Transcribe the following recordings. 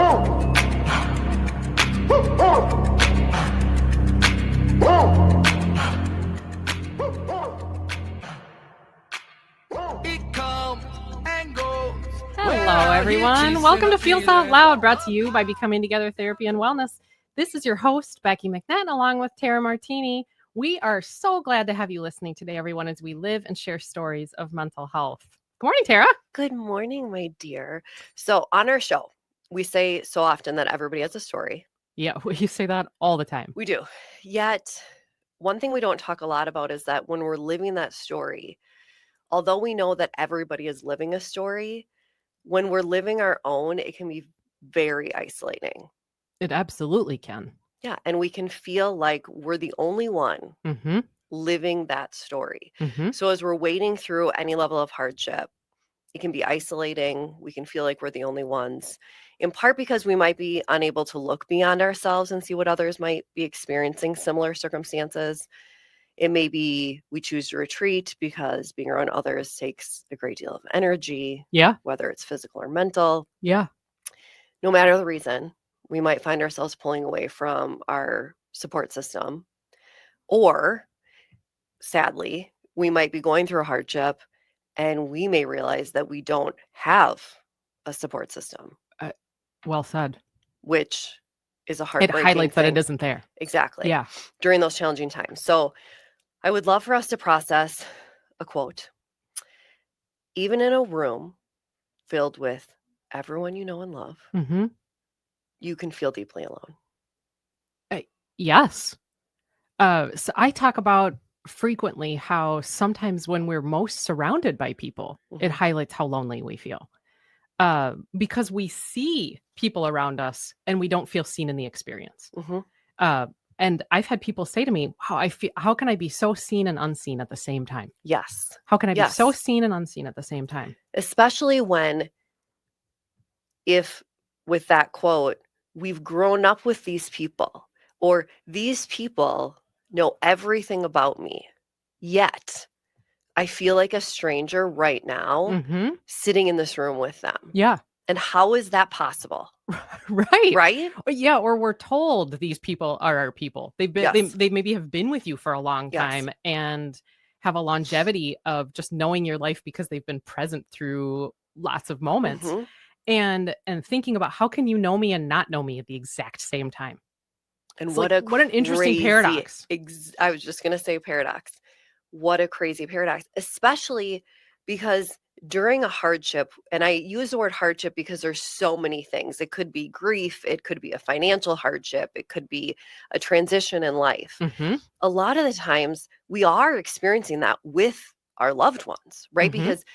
Hello, everyone. Welcome to Feels Out Loud, brought to you by Becoming Together Therapy and Wellness. This is your host, Becky McNattin, along with Martini. We are so glad to have you listening today, everyone, as we live and share stories of mental health. Good morning, Tara. Good morning, my dear. So on our show, we say so often that everybody has a story. Yeah, you say that all the time. We do. Yet, one thing we don't talk a lot about is that when we're living that story, although we know that everybody is living a story, when we're living our own, it can be very isolating. It absolutely can. Yeah, and we can feel like we're the only one living that story. So as we're wading through any level of hardship, it can be isolating. We can feel like we're the only ones, in part because we might be unable to look beyond ourselves and see what others might be experiencing similar circumstances. It may be we choose to retreat because being around others takes a great deal of energy. Yeah. Whether it's physical or mental. Yeah. No matter the reason, we might find ourselves pulling away from our support system. Or, sadly, we might be going through a hardship and we may realize that we don't have a support system. Well said. Which is a heartbreaking It highlights thing. that it isn't there. Exactly. Yeah. During those challenging times. So I would love for us to process a quote. Even in a room filled with everyone you know and love, you can feel deeply alone. Yes. So I talk about frequently how sometimes when we're most surrounded by people, it highlights how lonely we feel. Because we see people around us and we don't feel seen in the experience. And I've had people say to me, how can I be so seen and unseen at the same time? Yes. How can I be so seen and unseen at the same time? Especially if with that quote, we've grown up with these people, or these people know everything about me, yet I feel like a stranger right now sitting in this room with them. Yeah. And how is that possible? Right. Right? Yeah. Or we're told these people are our people. They've been, they maybe have been with you for a long time and have a longevity of just knowing your life because they've been present through lots of moments. And thinking about how can you know me and not know me at the exact same time? And It's what an interesting paradox. I was just going to say paradox. What a crazy paradox, especially because during a hardship, and I use the word hardship because there's so many things. It could be grief. It could be a financial hardship. It could be a transition in life. A lot of the times we are experiencing that with our loved ones, right? Because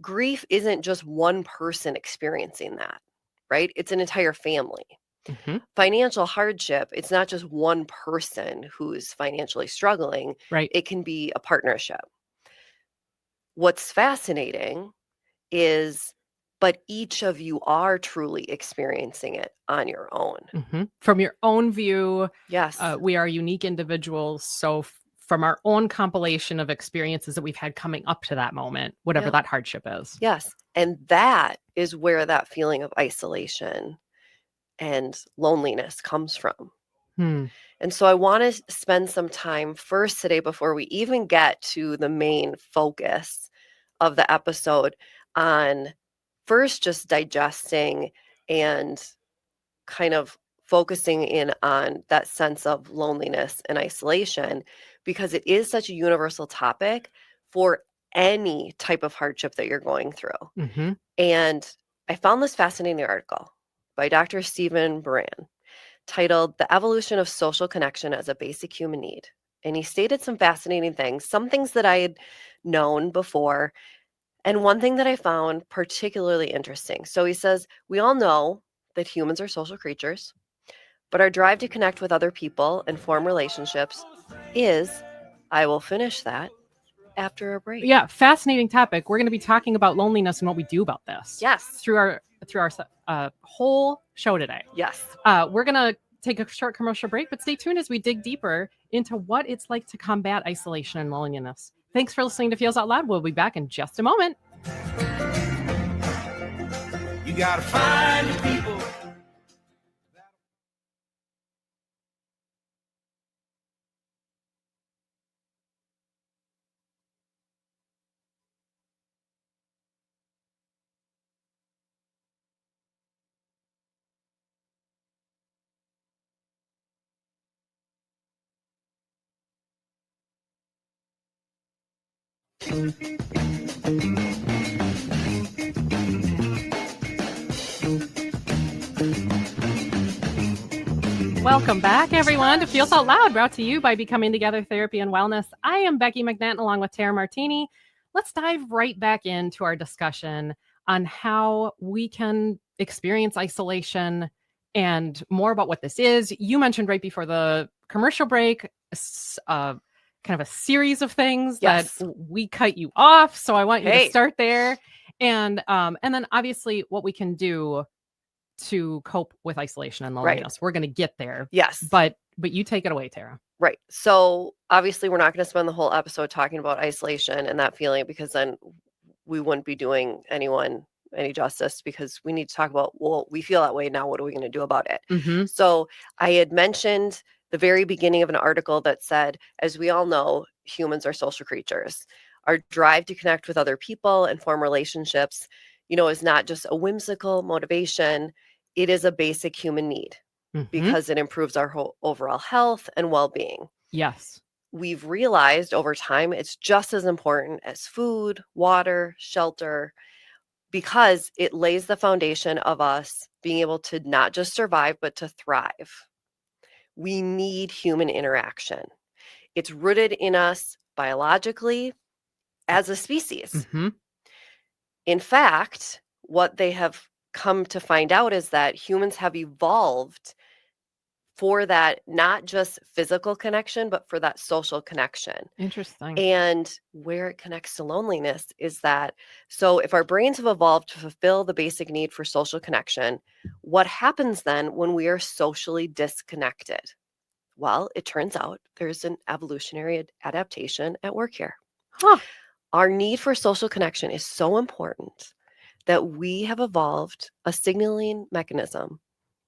grief isn't just one person experiencing that, right? It's an entire family. Financial hardship, it's not just one person who's financially struggling. Right. It can be a partnership. What's fascinating is, but each of you are truly experiencing it on your own. From your own view. Yes. We are unique individuals. So from our own compilation of experiences that we've had coming up to that moment, whatever that hardship is. Yes. And that is where that feeling of isolation and loneliness comes from. And so I want to spend some time first today, before we even get to the main focus of the episode, on first just digesting and kind of focusing in on that sense of loneliness and isolation, because it is such a universal topic for any type of hardship that you're going through. And I found this fascinating article by Dr. Stephen Buran titled "The Evolution of Social Connection as a Basic Human Need." And he stated some fascinating things, some things that I had known before, and one thing that I found particularly interesting. So he says, we all know that humans are social creatures, but our drive to connect with other people and form relationships is, I will finish that after a break. Yeah, fascinating topic. We're going to be talking about loneliness and what we do about this. Yes. Through our whole show today. Yes. We're going to take a short commercial break, but stay tuned as we dig deeper into what it's like to combat isolation and loneliness. Thanks for listening to Feels Out Loud. We'll be back in just a moment. You gotta find the people Welcome back, everyone, to Feels Out Loud, brought to you by Becoming Together Therapy and Wellness. I am Becky McNattin, along with Tara Martini. Let's dive right back into our discussion on how we can experience isolation and more about what this is. You mentioned right before the commercial break, kind of a series of things that we cut you off. So I want you to start there. And then obviously what we can do to cope with isolation and loneliness. Right. We're going to get there. Yes. But you take it away, Tara. Right. So obviously we're not going to spend the whole episode talking about isolation and that feeling, because then we wouldn't be doing anyone any justice, because we need to talk about, well, we feel that way now. What are we going to do about it? Mm-hmm. So I had mentioned the very beginning of an article that said, as we all know, humans are social creatures. Our drive to connect with other people and form relationships, is not just a whimsical motivation. It is a basic human need, because it improves our whole overall health and well-being. Yes. We've realized over time it's just as important as food, water, shelter, because it lays the foundation of us being able to not just survive, but to thrive. We need human interaction. It's rooted in us biologically as a species. Mm-hmm. In fact, what they have come to find out is that humans have evolved for that, not just physical connection, but for that social connection. Interesting. And where it connects to loneliness is that, so if our brains have evolved to fulfill the basic need for social connection, what happens then when we are socially disconnected? Well, it turns out there's an evolutionary adaptation at work here. Our need for social connection is so important that we have evolved a signaling mechanism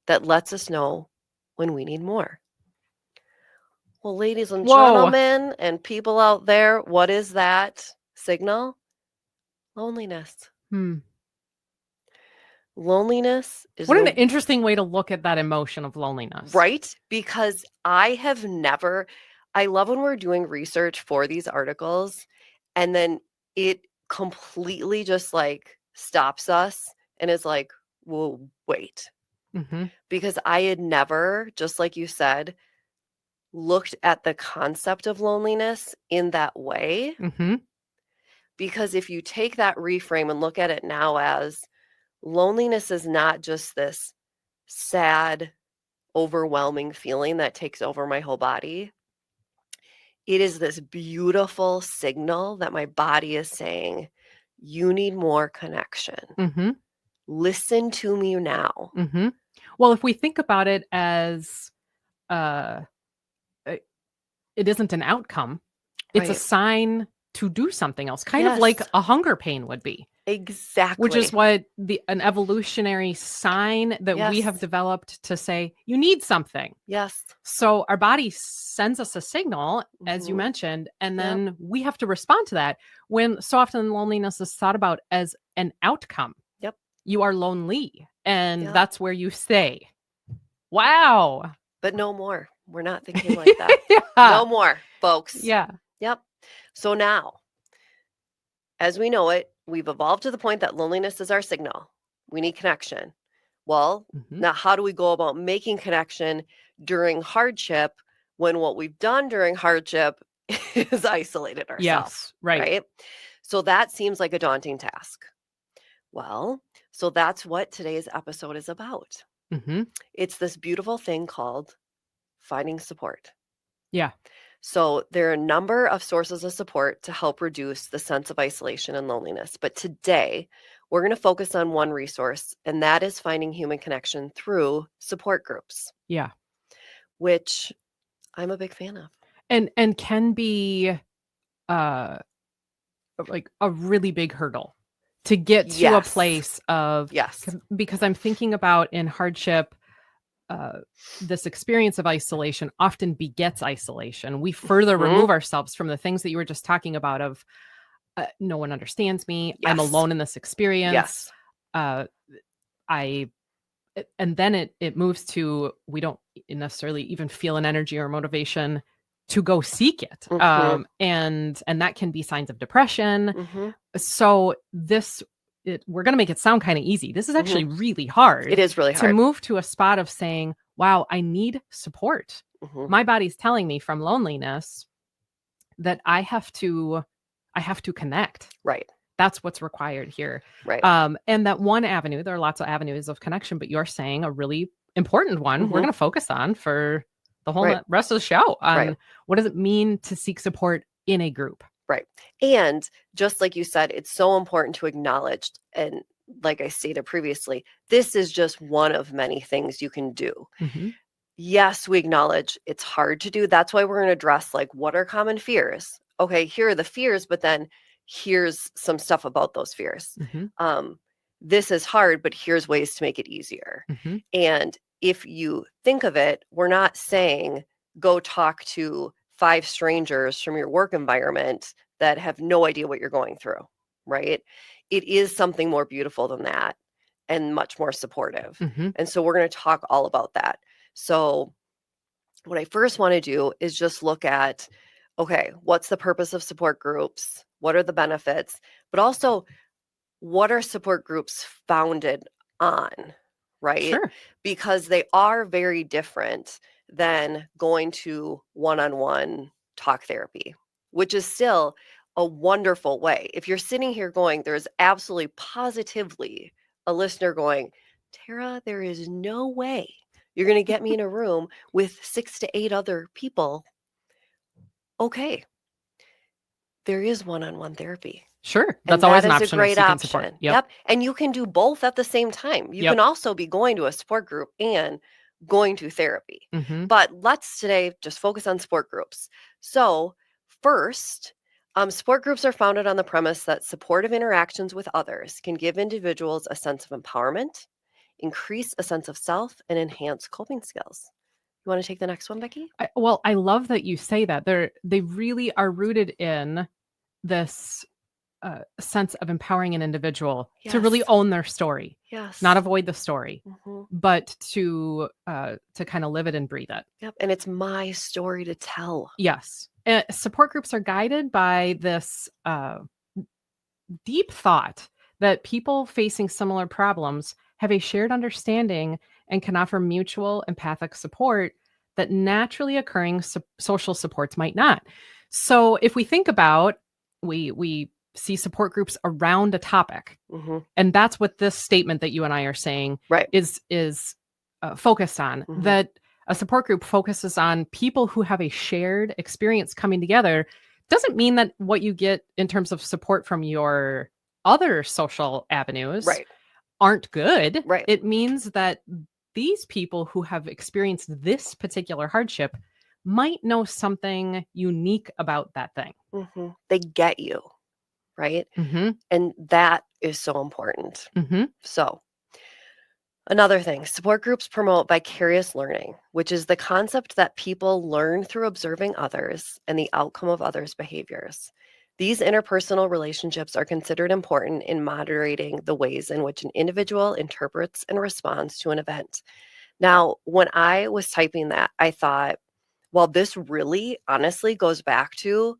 that lets us know when we need more. Well, ladies and gentlemen and people out there, what is that signal? Loneliness. Loneliness is... What an interesting way to look at that emotion of loneliness. Right? Because I love when we're doing research for these articles, and then it completely just stops us and is like, well, wait. Because I had never, just like you said, looked at the concept of loneliness in that way. Because if you take that reframe and look at it now as loneliness is not just this sad, overwhelming feeling that takes over my whole body. It is this beautiful signal that my body is saying, you need more connection. Listen to me now. Well, if we think about it as it isn't an outcome, it's a sign to do something else, kind of like a hunger pain would be. Exactly. Which is what an evolutionary sign that we have developed to say, you need something. Yes. So our body sends us a signal, as you mentioned, and then we have to respond to that, when so often loneliness is thought about as an outcome. Yep. You are lonely, and that's where you stay. Wow. But no more. We're not thinking like that. No more, folks. Yeah. Yep. So now, as we know it, we've evolved to the point that loneliness is our signal. We need connection. Well, now how do we go about making connection during hardship when what we've done during hardship is isolated ourselves? Yes, right. So that seems like a daunting task. Well, so that's what today's episode is about. It's this beautiful thing called finding support. Yeah. So there are a number of sources of support to help reduce the sense of isolation and loneliness. But today, we're going to focus on one resource, and that is finding human connection through support groups. Yeah. Which I'm a big fan of. And can be like a really big hurdle to get to a place of... Because I'm thinking about in hardship, this experience of isolation often begets isolation. We further remove ourselves from the things that you were just talking about of no one understands me. I'm alone in this experience. And then it moves to, we don't necessarily even feel an energy or motivation to go seek it. Mhm. And that can be signs of depression. Mhm. So we're going to make it sound kind of easy. This is actually Mhm. really hard It is really to hard. move to a spot of saying, wow, I need support. Mhm. My body's telling me from loneliness that I have to connect. Right. That's what's required here. Right. And that one avenue, there are lots of avenues of connection, but you're saying a really important one we're Mhm. going to focus on for the whole Right. rest of the show on Right. what does it mean to seek support in a group? Right. And just like you said, it's so important to acknowledge, and like I stated previously, this is just one of many things you can do. Mhm. Yes, we acknowledge it's hard to do. That's why we're going to address like what are common fears. Okay, here are the fears, but then here's some stuff about those fears. Mhm. This is hard, but here's ways to make it easier. Mhm. And if you think of it, we're not saying go talk to 5 strangers from your work environment that have no idea what you're going through, right? It is something more beautiful than that and much more supportive. Mhm. And so we're going to talk all about that. So what I first want to do is just look at, okay, what's the purpose of support groups? What are the benefits? But also, what are support groups founded on, right? Sure. Because they are very different than going to one-on-one talk therapy, which is still a wonderful way. If you're sitting here going, there's absolutely positively a listener going, Tara, there is no way you're going to get me in a room with 6 to 8 other people. Okay, there is one-on-one therapy. Sure. And That's always that an is a option of great seeking support. option. Yep. And you can do both at the same time. You Yep. can also be going to a support group and going to therapy. Mhm. But let's today just focus on support groups. So first, support groups are founded on the premise that supportive interactions with others can give individuals a sense of empowerment, increase a sense of self, and enhance coping skills. You want to take the next one, Becky? I love that you say that. They really are rooted in this sense of empowering an individual to really Yes. own their story, Yes. not avoid the story, Mhm. but to kind of live it and breathe it. Yep. And it's my story to tell. Yes. Support groups are guided by this deep thought that people facing similar problems have a shared understanding and can offer mutual empathic support that naturally occurring social supports might not. So if we think about, we see support groups around a topic, Mhm. and that's what this statement that you and I are saying Right. is focused on. Mhm. That a support group focuses on people who have a shared experience coming together. Doesn't mean that what you get in terms of support from your other social avenues Right. aren't good. Right. It means that these people who have experienced this particular hardship might know something unique about that thing. Mhm. They get you, right? Mhm. And that is so important. Mhm. So, another thing, support groups promote vicarious learning, which is the concept that people learn through observing others and the outcome of others' behaviors. These interpersonal relationships are considered important in moderating the ways in which an individual interprets and responds to an event. Now, when I was typing that, I thought, well, this really honestly goes back to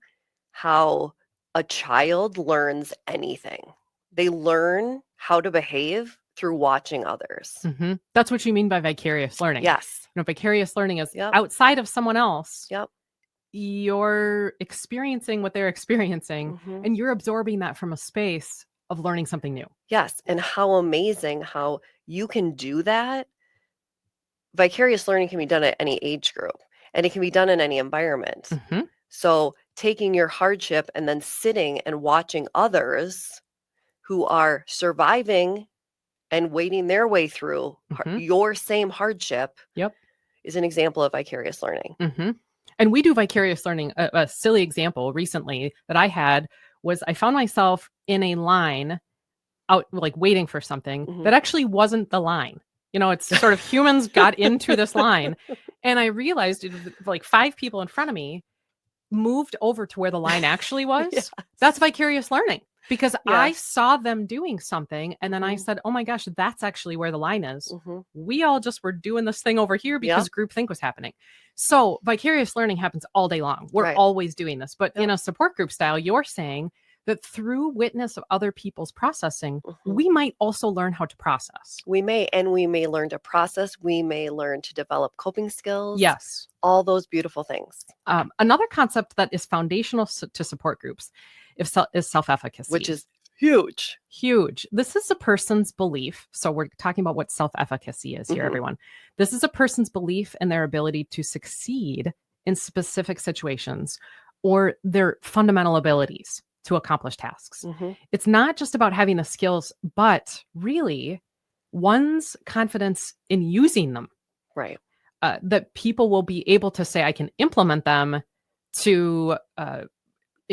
how a child learns anything. They learn how to behave through watching others. Mhm. That's what you mean by vicarious learning. Yes. Vicarious learning is Yep. outside of someone else. Yep. You're experiencing what they're experiencing, Mhm. and you're absorbing that from a space of learning something new. Yes. And how amazing how you can do that. Vicarious learning can be done at any age group, and it can be done in any environment. Mhm. So, taking your hardship and then sitting and watching others who are surviving and wading their way through Mhm. your same hardship Yep. is an example of vicarious learning. Mhm. And we do vicarious learning. A silly example recently that I had was I found myself in a line out, like, waiting for something Mhm. that actually wasn't the line. It's sort of humans got into this line, and I realized it was like 5 people in front of me moved over to where the line actually was. Yes. That's vicarious learning. Because I Yes. saw them doing something and then I Mhm. said, oh my gosh, that's actually where the line is. Mhm. We all just were doing this thing over here because Yep. groupthink was happening. So vicarious learning happens all day long. We're Right. always doing this. But in Yep. a support group style, you're saying that through witness of other people's processing, Mhm. we might also learn how to process. We may learn to process. We may learn to develop coping skills. Yes. All those beautiful things. Another concept that is foundational to support groups is self-efficacy. Which is huge. Huge. This is a person's belief. So we're talking about what self-efficacy is here, everyone. This is a person's belief in their ability to succeed in specific situations or their fundamental abilities to accomplish tasks. It's not just about having the skills, but really one's confidence in using them. Right. That people will be able to say, I can implement them to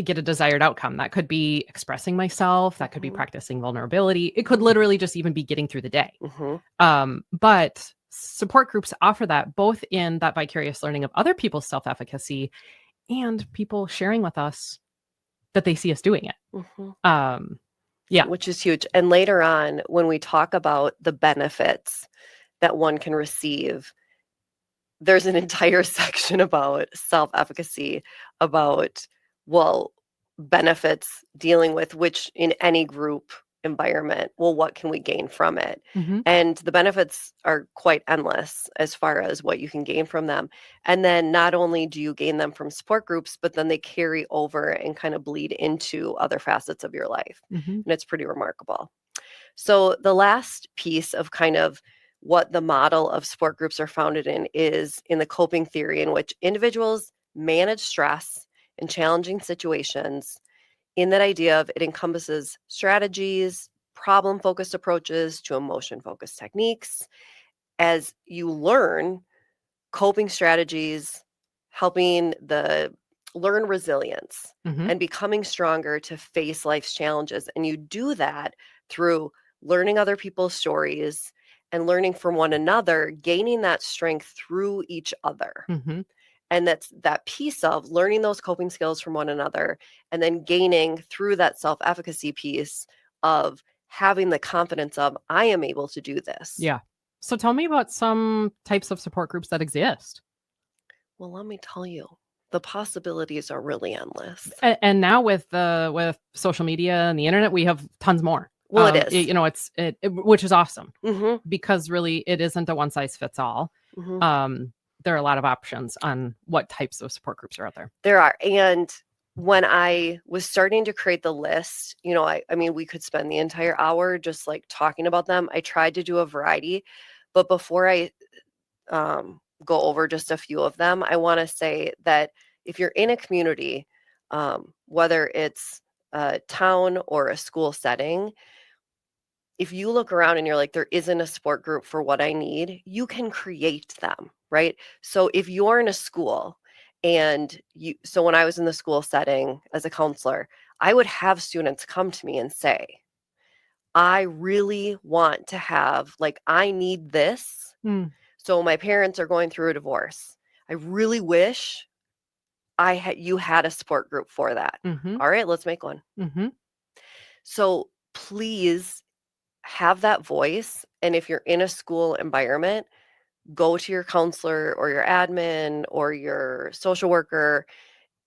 get a desired outcome. That could be expressing myself. That could be practicing vulnerability. It could literally just even be getting through the day. But support groups offer that both in that vicarious learning of other people's self-efficacy and people sharing with us that they see us doing it. Yeah. Which is huge. And later on, when we talk about the benefits that one can receive, there's an entire section about self-efficacy, about, well, benefits dealing with which in any group environment, well, what can we gain from it? And the benefits are quite endless as far as what you can gain from them. And then not only do you gain them from support groups, but then they carry over and kind of bleed into other facets of your life. And it's pretty remarkable. So the last piece of kind of what the model of support groups are founded in is in the coping theory, in which individuals manage stress in challenging situations. In that idea of it encompasses strategies, problem-focused approaches to emotion-focused techniques. As you learn coping strategies, helping learn resilience and becoming stronger to face life's challenges. And you do that through learning other people's stories and learning from one another, gaining that strength through each other. And that's that piece of learning those coping skills from one another and then gaining through that self-efficacy piece of having the confidence of, I am able to do this. Yeah. So tell me about some types of support groups that exist. Well, let me tell you, the possibilities are really endless. And now with social media and the internet, we have tons more. Well, it is. Which is awesome because really it isn't a one size fits all. There are a lot of options on what types of support groups are out there. There are. And when I was starting to create the list, I mean, we could spend the entire hour just like talking about them. I tried to do a variety, but before I go over just a few of them, I want to say that if you're in a community, whether it's a town or a school setting, if you look around and you're like, there isn't a support group for what I need, you can create them, right? So if you're in a school so when I was in the school setting as a counselor, I would have students come to me and say, I really want to have, I need this. So my parents are going through a divorce. I really wish you had a support group for that. All right, let's make one. So please have that voice. And if you're in a school environment, go to your counselor or your admin or your social worker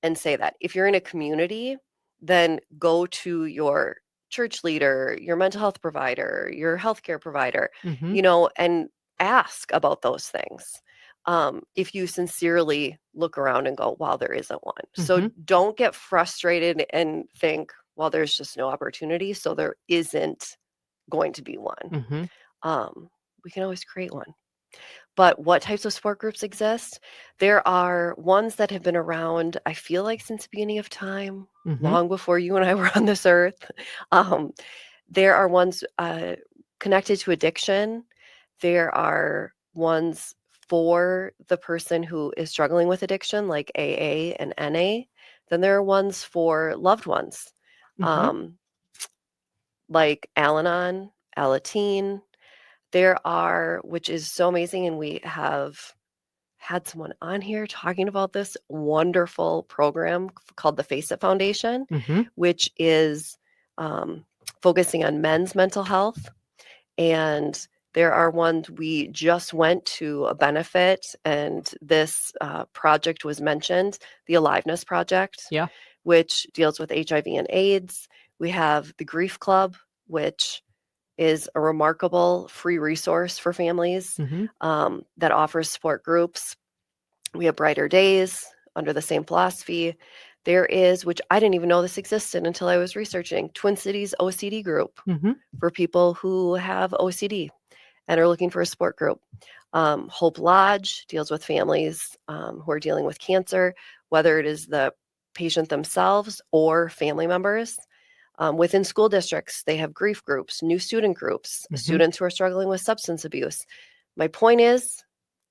and say that. If you're in a community, then go to your church leader, your mental health provider, your healthcare provider, and ask about those things. If you sincerely look around and go, wow, there isn't one. So don't get frustrated and think, well, there's just no opportunity. So there isn't going to be one. We can always create one. But what types of support groups exist? There are ones that have been around, I feel like, since the beginning of time, long before you and I were on this earth. There are ones connected to addiction. There are ones for the person who is struggling with addiction, like AA and NA. Then there are ones for loved ones, like Al-Anon, Alateen. There are, which is so amazing, and we have had someone on here talking about this wonderful program called the Face It Foundation, which is focusing on men's mental health. And there are ones we just went to a benefit, and this project was mentioned, the Aliveness Project, which deals with HIV and AIDS. We have the Grief Club, which is a remarkable free resource for families that offers support groups. We have Brighter Days under the same philosophy. There is, which I didn't even know this existed until I was researching, Twin Cities OCD group for people who have OCD and are looking for a support group. Hope Lodge deals with families who are dealing with cancer, whether it is the patient themselves or family members. Within school districts, they have grief groups, new student groups, students who are struggling with substance abuse. My point is,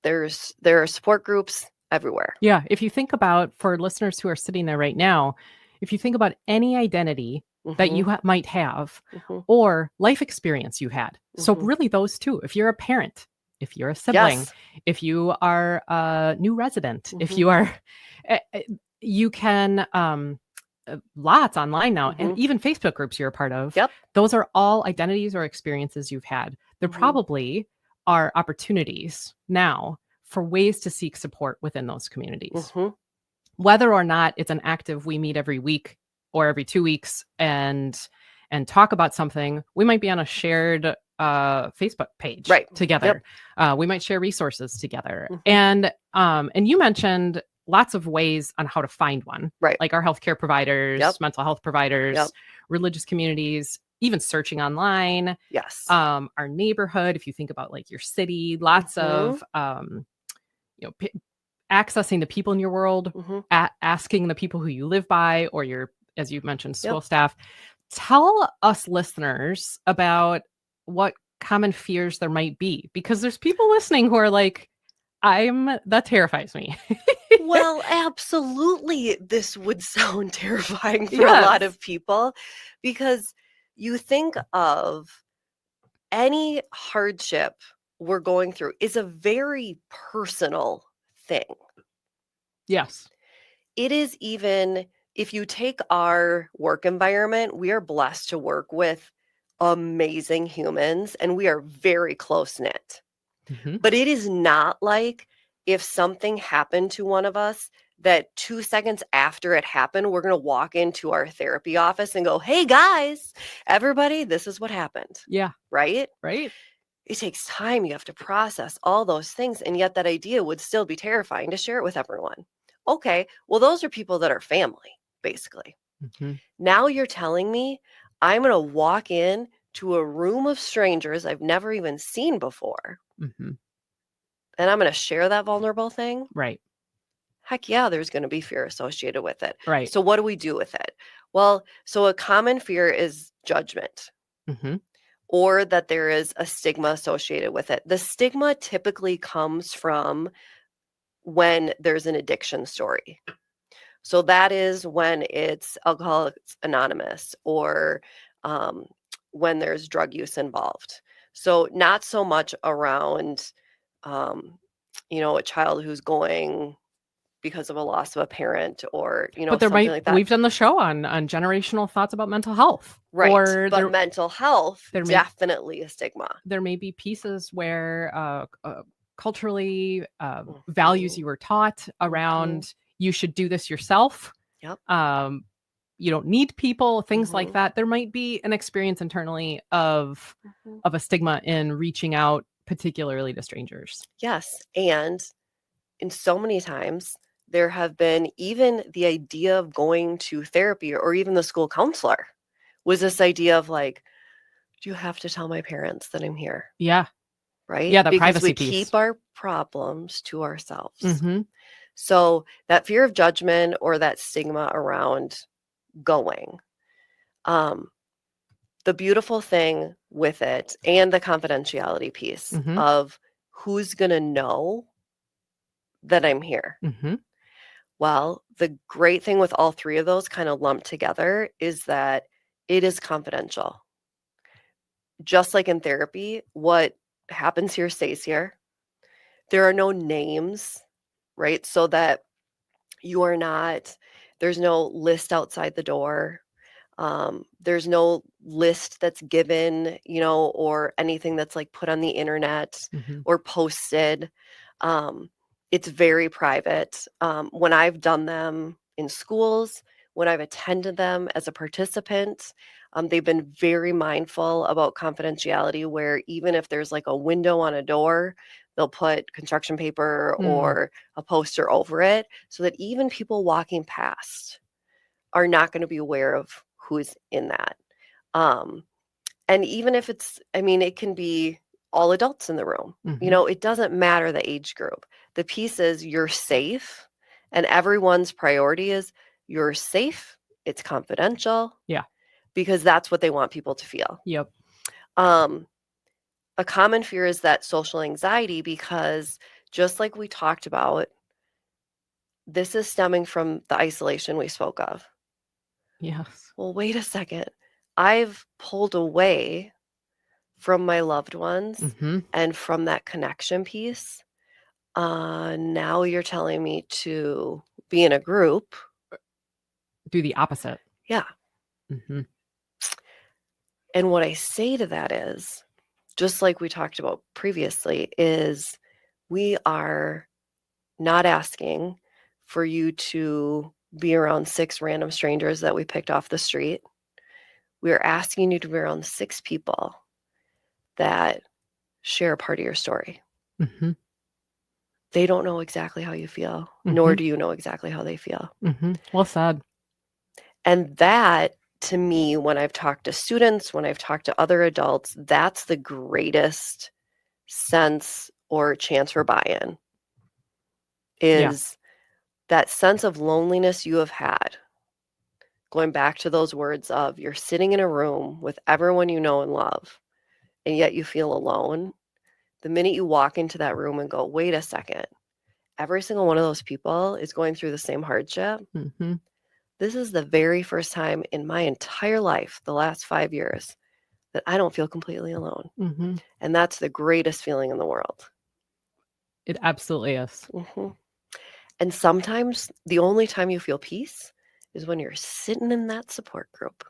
there are support groups everywhere. Yeah. If you think about, for listeners who are sitting there right now, if you think about any identity that you might have or life experience you had. So really those two, if you're a parent, if you're a sibling, if you are a new resident, if you are, you can, lots online now, and even Facebook groups you're a part of. Those are all identities or experiences you've had. There probably are opportunities now for ways to seek support within those communities. Whether or not it's an active, we meet every week or every 2 weeks and talk about something, we might be on a shared Facebook page together. We might share resources together. And you mentioned lots of ways on how to find one, like our healthcare providers, mental health providers, religious communities, even searching online. Our neighborhood, if you think about like your city, lots of, accessing the people in your world, asking the people who you live by, or your, as you mentioned, school staff. Tell us listeners about what common fears there might be, because there's people listening who are like, that terrifies me. Well, absolutely. This would sound terrifying for a lot of people, because you think of any hardship we're going through is a very personal thing. It is, even if you take our work environment, we are blessed to work with amazing humans and we are very close-knit. But it is not like if something happened to one of us that 2 seconds after it happened, we're going to walk into our therapy office and go, hey guys, everybody, this is what happened. Right? It takes time. You have to process all those things. And yet that idea would still be terrifying to share it with everyone. Okay, well, those are people that are family, basically. Now you're telling me I'm going to walk in to a room of strangers I've never even seen before, and I'm going to share that vulnerable thing? Heck yeah, there's going to be fear associated with it. So what do we do with it? Well, so a common fear is judgment, or that there is a stigma associated with it. The stigma typically comes from when there's an addiction story. So that is when it's Alcoholics Anonymous, or when there's drug use involved. So not so much around, a child who's going because of a loss of a parent, or, but there something might, like that. We've done the show on generational thoughts about mental health. But mental health, definitely a stigma. There may be pieces where culturally, values you were taught around, you should do this yourself. You don't need people, things like that. There might be an experience internally of a stigma in reaching out, particularly to strangers. Yes. And in so many times, there have been, even the idea of going to therapy, or even the school counselor, was this idea of like, do you have to tell my parents that I'm here? Right? The because privacy we piece. Keep our problems to ourselves. So that fear of judgment, or that stigma around going, the beautiful thing with it, and the confidentiality piece of who's going to know that I'm here. Well, the great thing with all three of those kind of lumped together is that it is confidential. Just like in therapy, what happens here stays here. There are no names, right? So that you are not, there's no list outside the door. There's no list that's given, or anything that's like put on the internet or posted. It's very private. When I've done them in schools, when I've attended them as a participant, they've been very mindful about confidentiality, where even if there's like a window on a door, they'll put construction paper or a poster over it so that even people walking past are not going to be aware of who's in that. And even if it can be all adults in the room. It doesn't matter the age group. The piece is you're safe, and everyone's priority is you're safe, it's confidential. Yeah. Because that's what they want people to feel. Yep. A common fear is that social anxiety, because just like we talked about, this is stemming from the isolation we spoke of. Yes. Well, wait a second. I've pulled away from my loved ones and from that connection piece. Now you're telling me to be in a group. Do the opposite. Yeah. And what I say to that is, just like we talked about previously, is we are not asking for you to be around 6 random strangers that we picked off the street. We are asking you to be around 6 people that share a part of your story. They don't know exactly how you feel, nor do you know exactly how they feel. Well said. And that, to me, when I've talked to students, when I've talked to other adults, that's the greatest sense or chance for buy-in, is that sense of loneliness you have had. Going back to those words of you're sitting in a room with everyone you know and love, and yet you feel alone. The minute you walk into that room and go, wait a second, every single one of those people is going through the same hardship. This is the very first time in my entire life, the last 5 years, that I don't feel completely alone. And that's the greatest feeling in the world. It absolutely is. And sometimes the only time you feel peace is when you're sitting in that support group.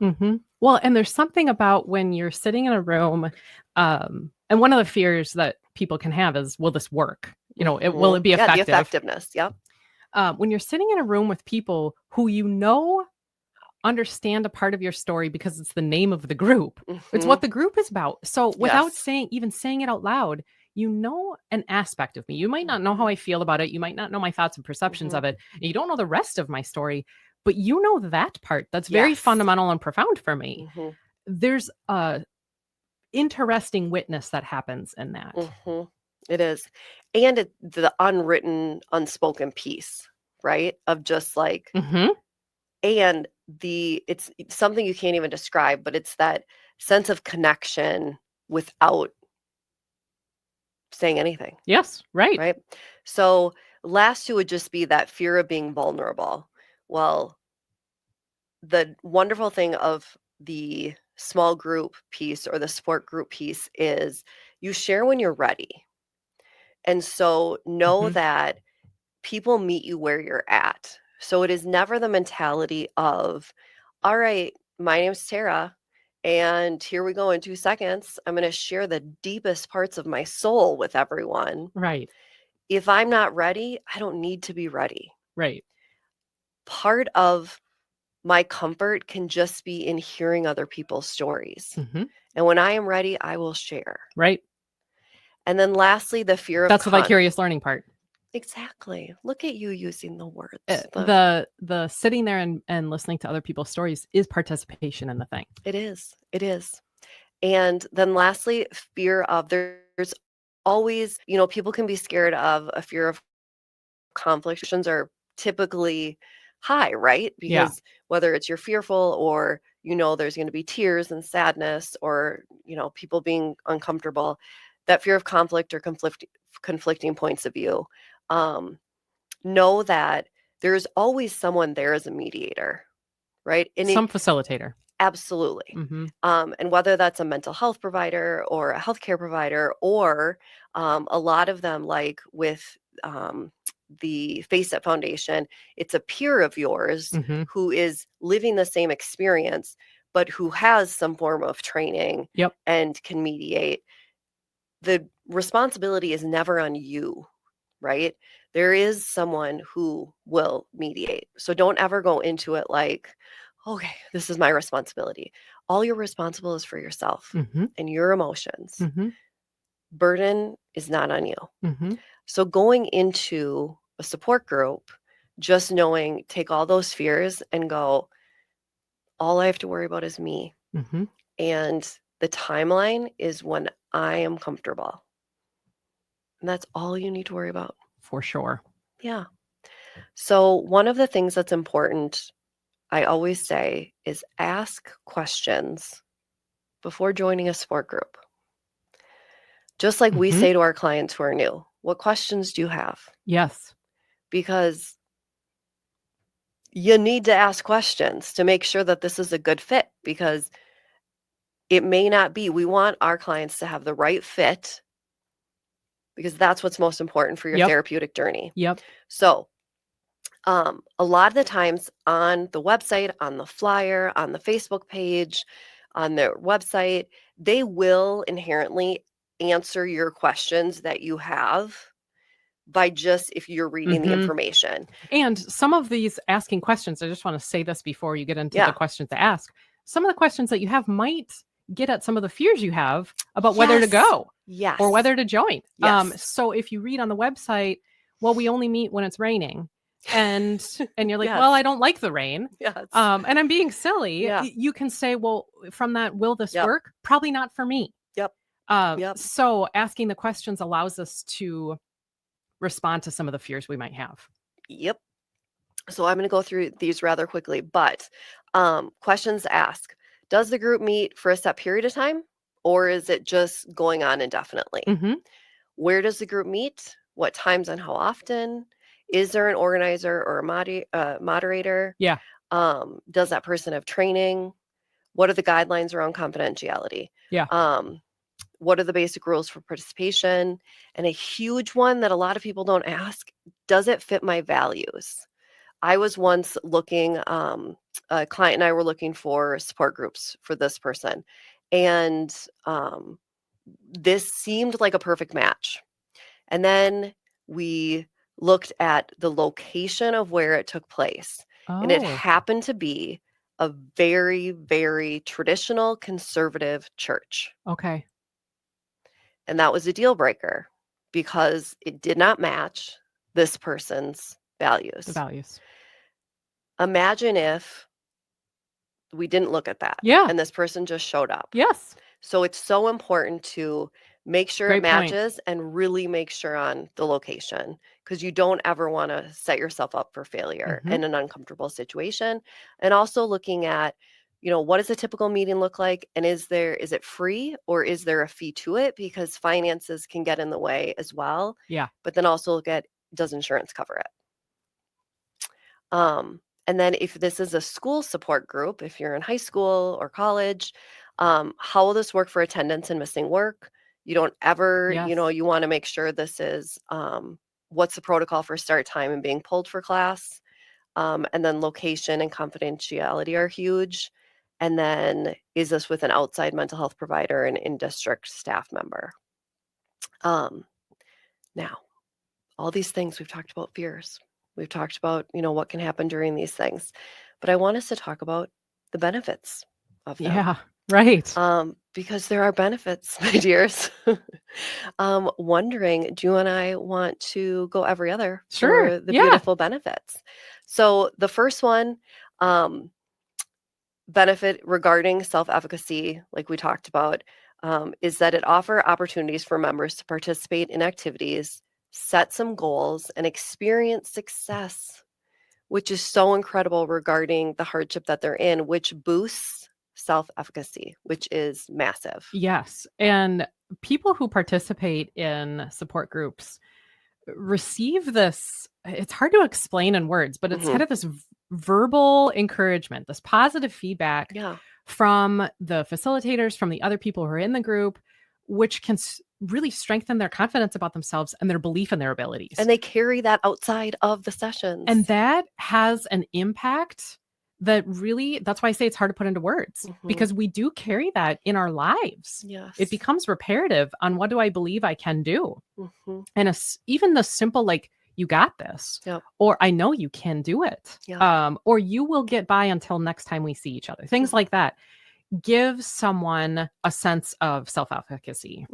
Well, and there's something about when you're sitting in a room, and one of the fears that people can have is, will this work? Will it be effective? Yeah, the effectiveness. Yep. When you're sitting in a room with people who understand a part of your story because it's the name of the group. It's what the group is about. So without saying it out loud, an aspect of me. You might not know how I feel about it. You might not know my thoughts and perceptions of it. And you don't know the rest of my story, but you know that part that's very fundamental and profound for me. There's a interesting witness that happens in that. It is. And the unwritten, unspoken piece, right? Of just like, and it's something you can't even describe, but it's that sense of connection without saying anything. Yes, right. Right. So last 2 would just be that fear of being vulnerable. Well, the wonderful thing of the small group piece or the support group piece is you share when you're ready. And so know that people meet you where you're at. So it is never the mentality of, all right, my name's Tara, and here we go in 2 seconds. I'm going to share the deepest parts of my soul with everyone. Right. If I'm not ready, I don't need to be ready. Right. Part of my comfort can just be in hearing other people's stories. And when I am ready, I will share. Right. And then lastly, the fear of that's the vicarious learning part. Exactly. Look at you using the words. The sitting there and listening to other people's stories is participation in the thing. It is. It is. And then lastly, fear of, there's always, people can be scared of a fear of conflict. Are typically high, right? Because whether it's you're fearful or there's going to be tears and sadness or people being uncomfortable, that fear of conflict or conflicting points of view, know that there's always someone there as a mediator, right? And some facilitator. Absolutely. And whether that's a mental health provider or a healthcare provider, or a lot of them, like with the Face It Foundation, it's a peer of yours who is living the same experience, but who has some form of training and can mediate, the responsibility is never on you, right? There is someone who will mediate. So don't ever go into it like, okay, this is my responsibility. All you're responsible is for yourself and your emotions. Burden is not on you. So going into a support group, just knowing, take all those fears and go, all I have to worry about is me. And the timeline is when I am comfortable. And that's all you need to worry about. For sure. Yeah. So one of the things that's important, I always say, is ask questions before joining a support group. Just like we say to our clients who are new, what questions do you have? Yes. Because you need to ask questions to make sure that this is a good fit, because it may not be. We want our clients to have the right fit, because that's what's most important for your therapeutic journey. So a lot of the times on the website, on the flyer, on the Facebook page, on their website, they will inherently answer your questions that you have by just, if you're reading the information. And some of these asking questions, I just want to say this before you get into the questions to ask. Some of the questions that you have might get at some of the fears you have about whether to go or whether to join. So if you read on the website, well, we only meet when it's raining. And you're like, well, I don't like the rain. And I'm being silly. You can say, well, from that, will this work? Probably not for me. So asking the questions allows us to respond to some of the fears we might have. So I'm going to go through these rather quickly, but questions to ask. Does the group meet for a set period of time, or is it just going on indefinitely? Where does the group meet? What times and how often? Is there an organizer or a moderator? Does that person have training? What are the guidelines around confidentiality? What are the basic rules for participation? And a huge one that a lot of people don't ask, does it fit my values? I was once looking, a client and I were looking for support groups for this person. And this seemed like a perfect match. And then we looked at the location of where it took place. And it happened to be a very, very traditional conservative church. And that was a deal breaker, because it did not match this person's values. Imagine if we didn't look at that and this person just showed up. So it's so important to make sure it matches and really make sure on the location, because you don't ever want to set yourself up for failure in an uncomfortable situation. And also looking at, what does a typical meeting look like? And is it free, or is there a fee to it? Because finances can get in the way as well. But then also look at, does insurance cover it? And then if this is a school support group, if you're in high school or college, how will this work for attendance and missing work? You don't ever, you want to make sure this is, what's the protocol for start time and being pulled for class? And then location and confidentiality are huge. And then, is this with an outside mental health provider and in-district staff member? Now, all these things, we've talked about fears. We've talked about, what can happen during these things. But I want us to talk about the benefits of them. Because there are benefits, my dears. Wondering, do you and I want to go every other for the beautiful benefits? So the first one, benefit regarding self-efficacy, like we talked about, is that it offers opportunities for members to participate in activities, set some goals, and experience success, which is so incredible regarding the hardship that they're in, which boosts self-efficacy, which is massive. And people who participate in support groups receive this, it's hard to explain in words, but it's kind of this verbal encouragement, this positive feedback from the facilitators, from the other people who are in the group, which can really strengthen their confidence about themselves and their belief in their abilities. And they carry that outside of the sessions. And that has an impact that really, that's why I say it's hard to put into words, because we do carry that in our lives. Yes. It becomes repetitive on what do I believe I can do? And even the simple, like, you got this, or I know you can do it, or you will get by until next time we see each other. Things like that give someone a sense of self-efficacy.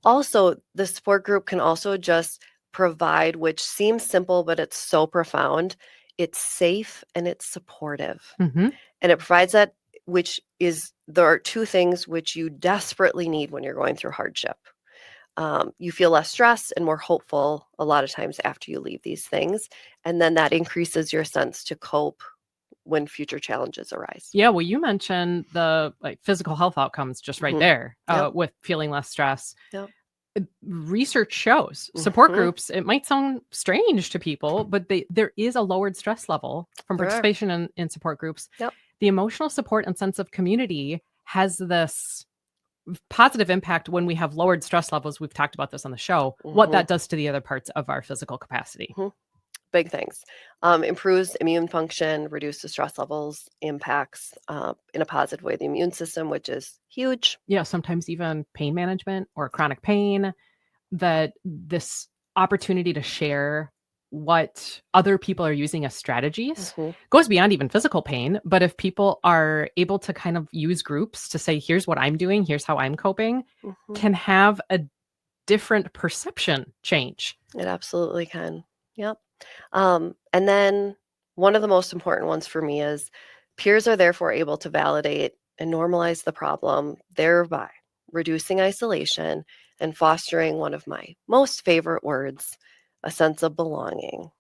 Also, the support group can also just provide, which seems simple, but it's so profound. It's safe and it's supportive. And it provides that, which is, there are two things which you desperately need when you're going through hardship. You feel less stress and more hopeful a lot of times after you leave these things. And then that increases your sense to cope when future challenges arise. Yeah, well, you mentioned the physical health outcomes just right there with feeling less stress. Research shows support groups, it might sound strange to people, but there is a lowered stress level from participation in support groups. The emotional support and sense of community has this positive impact when we have lowered stress levels. We've talked about this on the show, what that does to the other parts of our physical capacity. Big things. Improves immune function, reduces stress levels, impacts in a positive way the immune system, which is huge. Yeah, sometimes even pain management or chronic pain, that this opportunity to share what other people are using as strategies goes beyond even physical pain. But if people are able to kind of use groups to say, here's what I'm doing, here's how I'm coping, can have a different perception change. It absolutely can. Yep. And then one of the most important ones for me is peers are therefore able to validate and normalize the problem, thereby reducing isolation and fostering one of my most favorite words, a sense of belonging.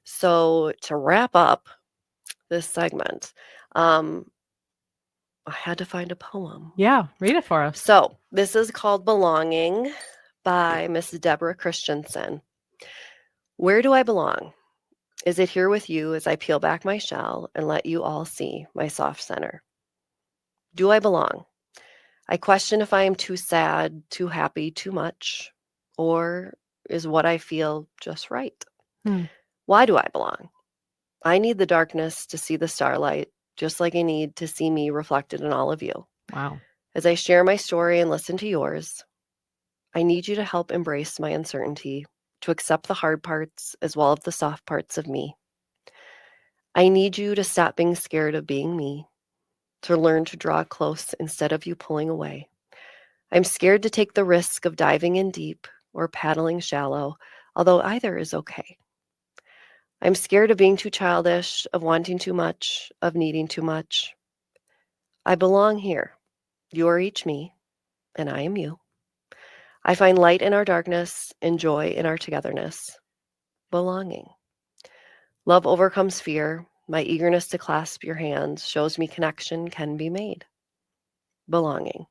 So to wrap up this segment, I had to find a poem. Yeah, read it for us. So this is called Belonging by Miss Deborah Christensen. Where do I belong? Is it here with you as I peel back my shell and let you all see my soft center? Do I belong? I question if I am too sad, too happy, too much, or is what I feel just right? Why do I belong? I need the darkness to see the starlight, just like I need to see me reflected in all of you. Wow. As I share my story and listen to yours, I need you to help embrace my uncertainty, to accept the hard parts as well as the soft parts of me. I need you to stop being scared of being me, to learn to draw close instead of you pulling away. I'm scared to take the risk of diving in deep or paddling shallow, although either is okay. I'm scared of being too childish, of wanting too much, of needing too much. I belong here. You are each me, and I am you. I find light in our darkness and joy in our togetherness. Belonging. Love overcomes fear. My eagerness to clasp your hands shows me connection can be made. Belonging.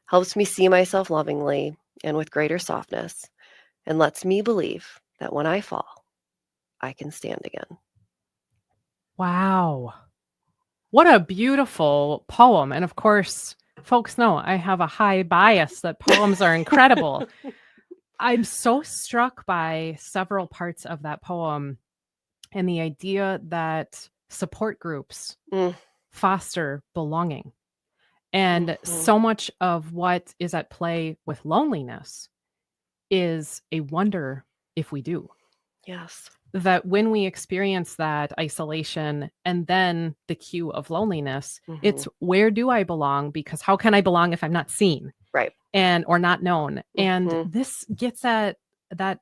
Helps me see myself lovingly and with greater softness, and lets me believe that when I fall, I can stand again. Wow. What a beautiful poem. And of course, folks know I have a high bias that poems are incredible. I'm so struck by several parts of that poem and the idea that support groups foster belonging. And so much of what is at play with loneliness is a wonder if we do. Yes. That when we experience that isolation and then the cue of loneliness, it's where do I belong? Because how can I belong if I'm not seen? Right. And or not known? And this gets at that,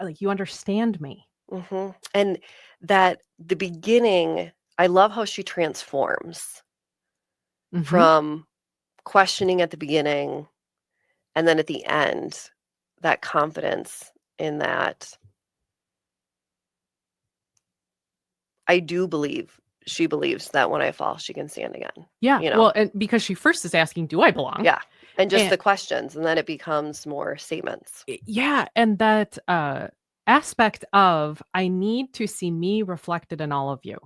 like, you understand me. And that the beginning, I love how she transforms from questioning at the beginning and then at the end, that confidence in that I do believe she believes that when I fall, she can stand again. Yeah. You know? Well, and because she first is asking, do I belong? Yeah. And just the questions, and then it becomes more statements. Yeah. And that aspect of I need to see me reflected in all of you.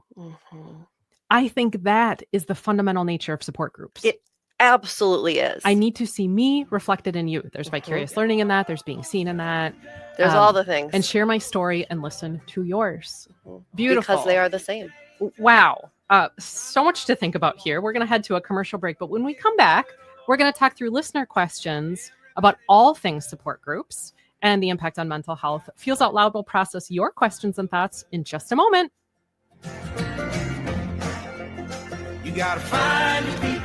I think that is the fundamental nature of support groups. It absolutely is. I need to see me reflected in you. There's vicarious learning in that. There's being seen in that. There's all the things. And share my story and listen to yours. Beautiful. Because they are the same. Wow. So much to think about here. We're going to head to a commercial break, but when we come back, we're going to talk through listener questions about all things support groups and the impact on mental health. Feels Out Loud will process your questions and thoughts in just a moment. You gotta find the people.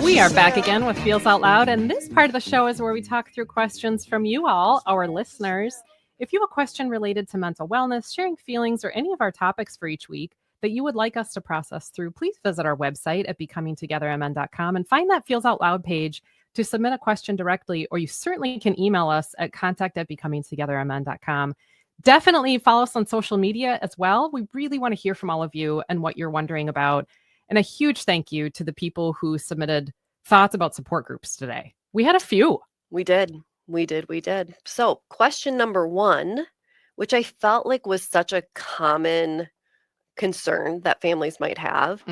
We are back again with Feels Out Loud, and this part of the show is where we talk through questions from you all, our listeners. If you have a question related to mental wellness, sharing feelings, or any of our topics for each week that you would like us to process through, please visit our website at becomingtogethermn.com and find that Feels Out Loud page to submit a question directly, or you certainly can email us at contact@becomingtogethermn.com. Definitely follow us on social media as well. We really want to hear from all of you and what you're wondering about. And a huge thank you to the people who submitted thoughts about support groups today. We had a few. We did. So question number 1, which I felt like was such a common concern that families might have,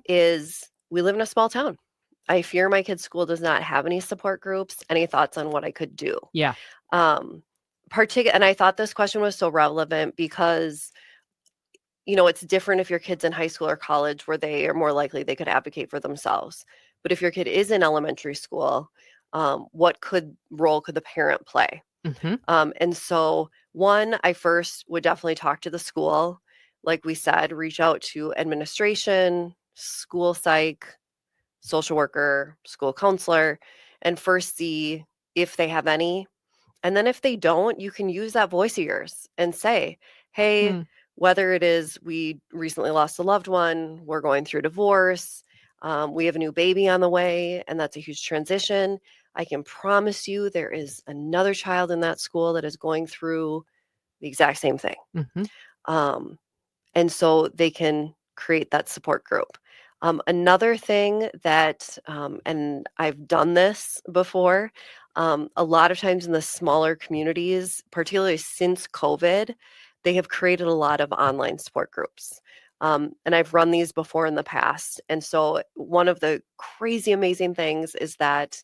is we live in a small town. I fear my kid's school does not have any support groups. Any thoughts on what I could do? Yeah. And I thought this question was so relevant because, it's different if your kid's in high school or college where they are more likely they could advocate for themselves. But if your kid is in elementary school, what role could the parent play? And so one, I first would definitely talk to the school. Like we said, reach out to administration, school psych, social worker, school counselor, and first see if they have any. And then if they don't, you can use that voice of yours and say, hey, whether it is we recently lost a loved one, we're going through divorce, we have a new baby on the way, and that's a huge transition. I can promise you there is another child in that school that is going through the exact same thing. And so they can create that support group. Another thing that, and I've done this before, a lot of times in the smaller communities, particularly since COVID, they have created a lot of online support groups. And I've run these before in the past. And so one of the crazy amazing things is that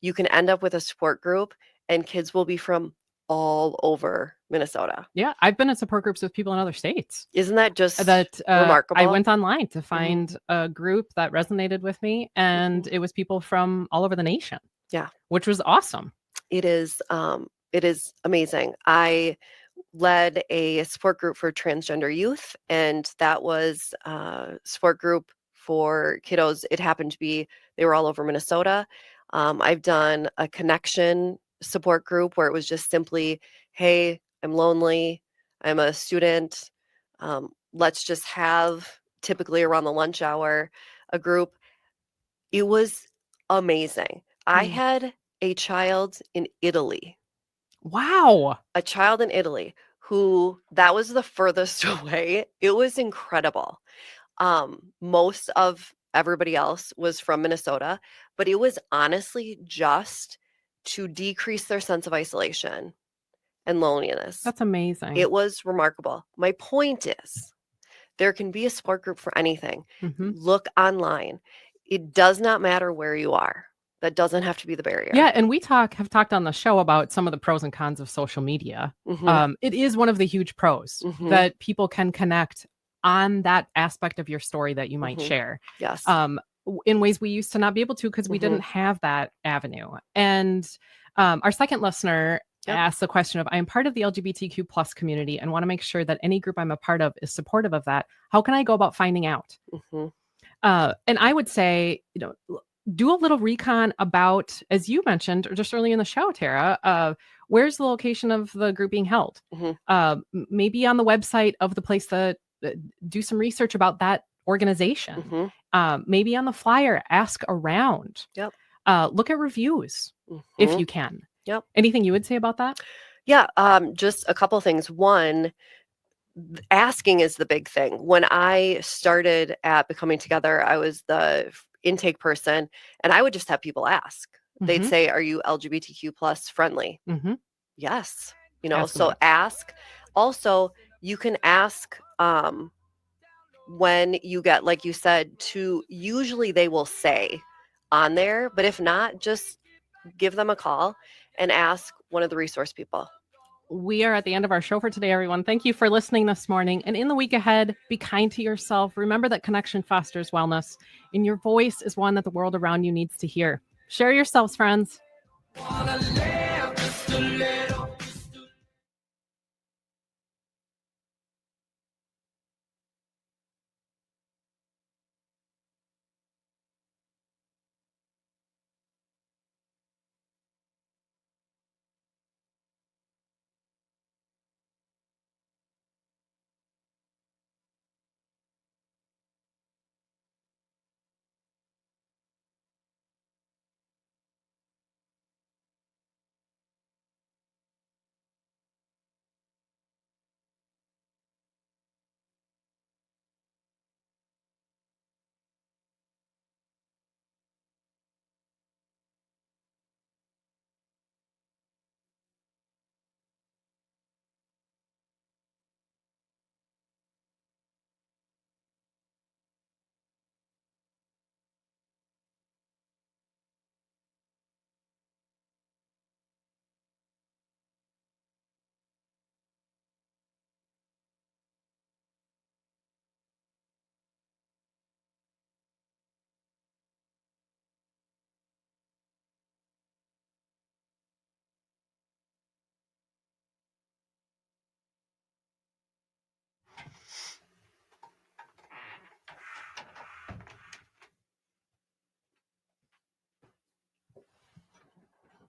you can end up with a support group and kids will be from all over Minnesota. Yeah, I've been in support groups with people in other states. Isn't that just remarkable? I went online to find a group that resonated with me, and it was people from all over the nation. Yeah, which was awesome. It is amazing. I led a support group for transgender youth, and that was a support group for kiddos. It happened to be they were all over Minnesota. I've done a connection support group where it was just simply, hey, I'm lonely, I'm a student, let's just have, typically around the lunch hour, a group. It was amazing. I had a child in Italy. Wow. A child in Italy who, that was the furthest away. It was incredible. Most of everybody else was from Minnesota, but it was honestly just to decrease their sense of isolation and loneliness. That's amazing. It was remarkable. My point is, there can be a support group for anything. Look online. It does not matter where you are. That doesn't have to be the barrier. Yeah, and we have talked on the show about some of the pros and cons of social media. It is one of the huge pros that people can connect on that aspect of your story that you might share. Yes. In ways we used to not be able to because we didn't have that avenue. And our second listener asked the question of, I am part of the LGBTQ plus community and want to make sure that any group I'm a part of is supportive of that. How can I go about finding out? And I would say, do a little recon about, as you mentioned, or just early in the show, Tara, where's the location of the group being held? Maybe on the website of the place that do some research about that organization. Maybe on the flyer, ask around. Look at reviews if you can. Anything you would say about that? Yeah, just a couple things. One, asking is the big thing. When I started at Becoming Together, I was the intake person, and I would just have people ask. They'd say, "Are you LGBTQ plus friendly?" Yes. So ask. Also, you can ask when you get, like you said, usually they will say on there, but if not, just give them a call and ask one of the resource people. We are at the end of our show for today, everyone. Thank you for listening this morning. And in the week ahead, be kind to yourself. Remember that connection fosters wellness, and your voice is one that the world around you needs to hear. Share yourselves, friends.